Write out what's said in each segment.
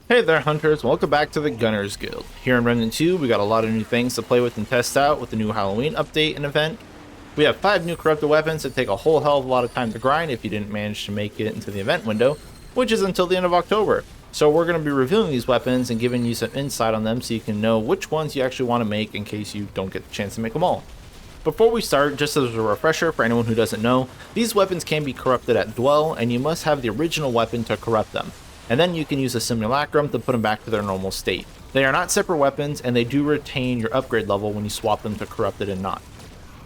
Hey there, hunters. Welcome back to the Gunners Guild. Here in Remnant 2, we got a lot of new things to play with and test out with the new Halloween update and event. We have 5 new corrupted weapons that take a whole hell of a lot of time to grind if you didn't manage to make it into the event window, which is until the end of October. So we're going to be reviewing these weapons and giving you some insight on them so you can know which ones you actually want to make in case you don't get the chance to make them all. Before we start, just as a refresher for anyone who doesn't know, these weapons can be corrupted at Dwell, and you must have the original weapon to corrupt them. And then you can use a simulacrum to put them back to their normal state. They are not separate weapons, and they do retain your upgrade level when you swap them to corrupted and not.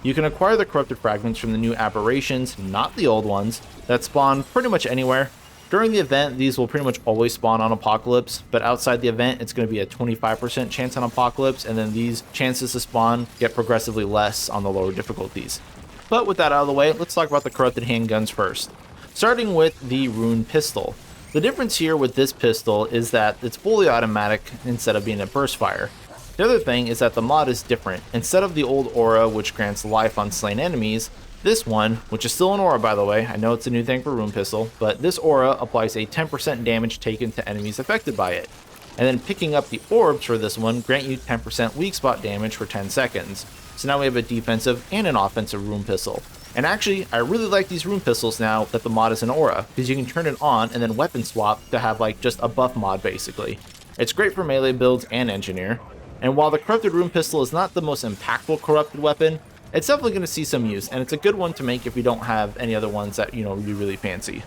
You can acquire the corrupted fragments from the new aberrations, not the old ones, that spawn pretty much anywhere. During the event, these will pretty much always spawn on Apocalypse, but outside the event, it's going to be a 25% chance on Apocalypse, and then these chances to spawn get progressively less on the lower difficulties. But with that out of the way, let's talk about the corrupted handguns first. Starting with the Rune Pistol. The difference here with this pistol is that it's fully automatic instead of being a burst fire. The other thing is that the mod is different. Instead of the old aura, which grants life on slain enemies, this one, which is still an aura by the way, I know it's a new thing for Rune Pistol, but this aura applies a 10% damage taken to enemies affected by it. And then picking up the orbs for this one grant you 10% weak spot damage for 10 seconds. So now we have a defensive and an offensive Rune Pistol. And actually, I really like these Rune Pistols now that the mod is an aura, because you can turn it on and then weapon swap to have like just a buff mod basically. It's great for melee builds and engineer. And while the corrupted Rune Pistol is not the most impactful corrupted weapon, it's definitely going to see some use, and it's a good one to make if you don't have any other ones that, you really fancy.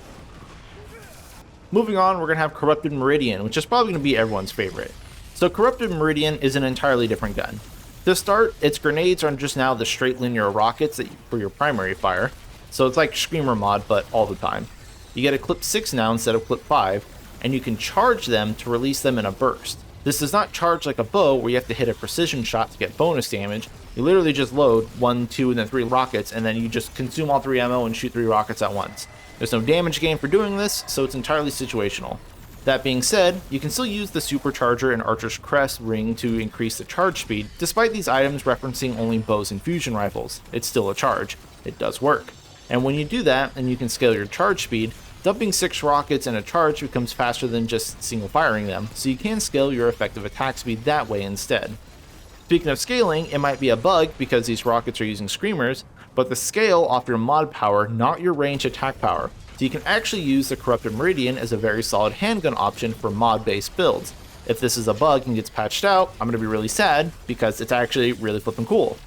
Moving on, we're going to have Corrupted Meridian, which is probably going to be everyone's favorite. So Corrupted Meridian is an entirely different gun. To start, its grenades are just now the straight linear rockets for your primary fire, so it's like Screamer mod, but all the time. You get a clip 6 now instead of clip 5, and you can charge them to release them in a burst. This does not charge like a bow where you have to hit a precision shot to get bonus damage. You literally just load 1, 2, and then 3 rockets, and then you just consume all 3 ammo and shoot 3 rockets at once. There's no damage gain for doing this, so it's entirely situational. That being said, you can still use the Supercharger and Archer's Crest ring to increase the charge speed, despite these items referencing only bows and fusion rifles. It's still a charge. It does work. And when you do that, and you can scale your charge speed, dumping 6 rockets in a charge becomes faster than just single firing them, so you can scale your effective attack speed that way instead. Speaking of scaling, it might be a bug because these rockets are using screamers, but the scale off your mod power, not your range attack power. So you can actually use the Corrupted Meridian as a very solid handgun option for mod-based builds. If this is a bug and gets patched out, I'm going to be really sad because it's actually really flippin' cool.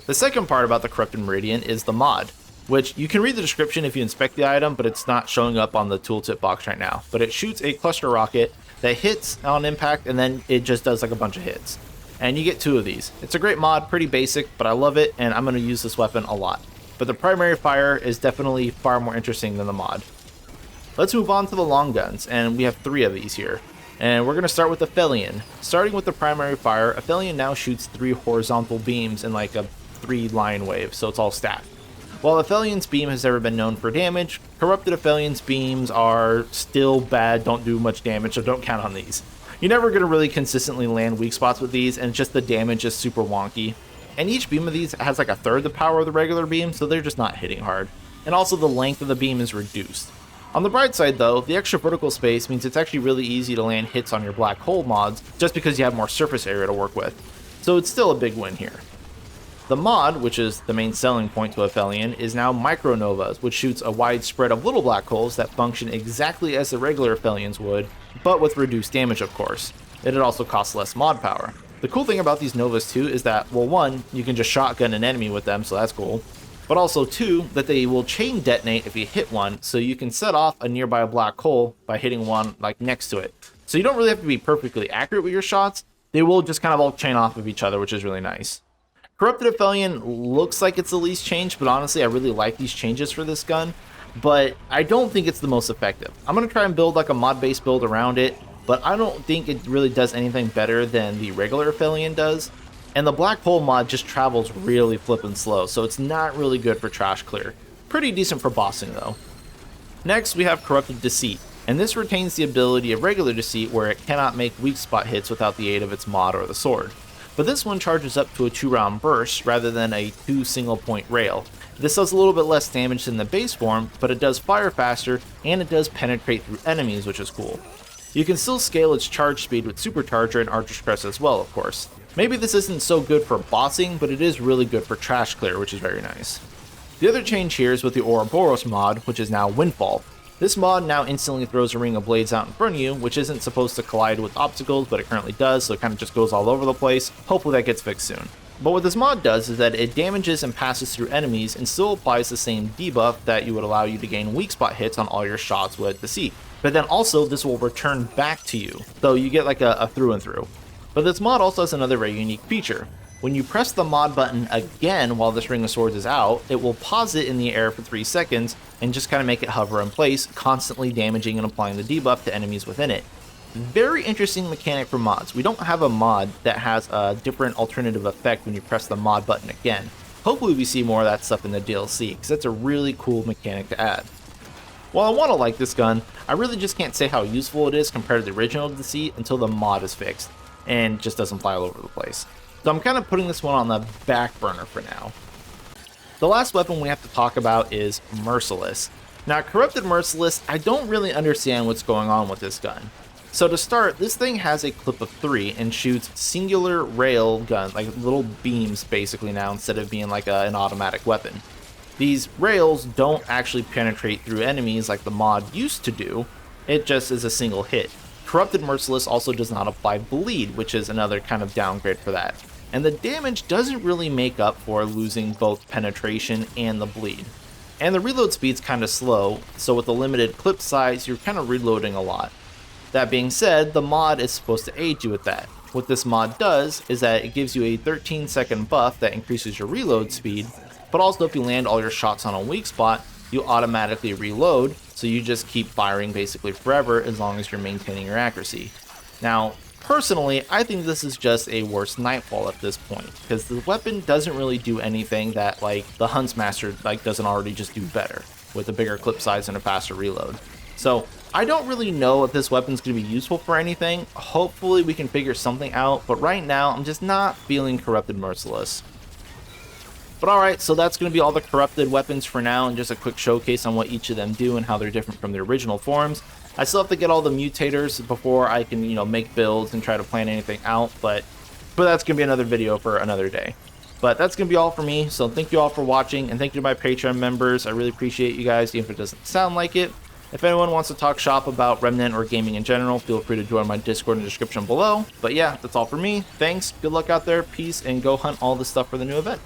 The second part about the Corrupted Meridian is the mod, which you can read the description if you inspect the item, but it's not showing up on the tooltip box right now. But it shoots a cluster rocket that hits on impact and then it just does like a bunch of hits. And you get 2 of these. It's a great mod, pretty basic, but I love it and I'm going to use this weapon a lot. But the primary fire is definitely far more interesting than the mod. Let's move on to the long guns, and we have 3 of these here. And we're going to start with Aphelion. Starting with the primary fire, Aphelion now shoots 3 horizontal beams in like a 3 line wave, so it's all stacked. While Aphelion's beam has never been known for damage, corrupted Aphelion's beams are still bad, don't do much damage, so don't count on these. You're never going to really consistently land weak spots with these, and just the damage is super wonky. And each beam of these has like a third the power of the regular beam, so they're just not hitting hard. And also the length of the beam is reduced. On the bright side though, the extra vertical space means it's actually really easy to land hits on your black hole mods, just because you have more surface area to work with. So it's still a big win here. The mod, which is the main selling point to Aphelion, is now Micronovas, which shoots a wide spread of little black holes that function exactly as the regular Aphelions would, but with reduced damage of course. It also costs less mod power. The cool thing about these Novas too is that, well, 1, you can just shotgun an enemy with them, so that's cool. But also 2, that they will chain detonate if you hit one, so you can set off a nearby black hole by hitting one like next to it. So you don't really have to be perfectly accurate with your shots, they will just kind of all chain off of each other, which is really nice. Corrupted Aphelion looks like it's the least changed, but honestly I really like these changes for this gun, but I don't think it's the most effective. I'm going to try and build like a mod-based build around it, but I don't think it really does anything better than the regular Aphelion does. And the black hole mod just travels really flippin' slow, so it's not really good for trash clear. Pretty decent for bossing though. Next we have Corrupted Deceit, and this retains the ability of regular Deceit where it cannot make weak spot hits without the aid of its mod or the sword. But this one charges up to a 2-round burst rather than a 2 single point rail. This does a little bit less damage than the base form, but it does fire faster and it does penetrate through enemies, which is cool. You can still scale its charge speed with Supercharger and Archer's Crest as well, of course. Maybe this isn't so good for bossing, but it is really good for trash clear, which is very nice. The other change here is with the Ouroboros mod, which is now Windfall. This mod now instantly throws a ring of blades out in front of you, which isn't supposed to collide with obstacles, but it currently does, so it kind of just goes all over the place. Hopefully that gets fixed soon. But what this mod does is that it damages and passes through enemies and still applies the same debuff that you would allow you to gain weak spot hits on all your shots with Deceit. But then also this will return back to you, though you get like a through and through. But this mod also has another very unique feature. When you press the mod button again while this Ring of Swords is out, it will pause it in the air for 3 seconds and just kind of make it hover in place, constantly damaging and applying the debuff to enemies within it. Very interesting mechanic for mods. We don't have a mod that has a different alternative effect when you press the mod button again. Hopefully we see more of that stuff in the DLC, because that's a really cool mechanic to add. While I want to like this gun, I really just can't say how useful it is compared to the original Deceit until the mod is fixed, and just doesn't fly all over the place. So I'm kind of putting this one on the back burner for now. The last weapon we have to talk about is Merciless. Now, Corrupted Merciless, I don't really understand what's going on with this gun. So to start, this thing has a clip of 3 and shoots singular rail gun, like little beams basically now, instead of being like an automatic weapon. These rails don't actually penetrate through enemies like the mod used to do, it just is a single hit. Corrupted Merciless also does not apply bleed, which is another kind of downgrade for that. And the damage doesn't really make up for losing both penetration and the bleed. And the reload speed's kind of slow, so with a limited clip size, you're kind of reloading a lot. That being said, the mod is supposed to aid you with that. What this mod does is that it gives you a 13-second buff that increases your reload speed, but also if you land all your shots on a weak spot, you automatically reload, so you just keep firing basically forever as long as you're maintaining your accuracy. Now, personally, I think this is just a worse Nightfall at this point, because the weapon doesn't really do anything that like the Huntsmaster doesn't already just do better, with a bigger clip size and a faster reload. So I don't really know if this weapon's going to be useful for anything. Hopefully we can figure something out, but right now I'm just not feeling Corrupted Merciless. But alright, so that's going to be all the corrupted weapons for now, and just a quick showcase on what each of them do and how they're different from the original forms. I still have to get all the mutators before I can, make builds and try to plan anything out, but that's going to be another video for another day. But that's going to be all for me, so thank you all for watching, and thank you to my Patreon members. I really appreciate you guys, even if it doesn't sound like it. If anyone wants to talk shop about Remnant or gaming in general, feel free to join my Discord in the description below. But yeah, that's all for me. Thanks, good luck out there, peace, and go hunt all the stuff for the new event.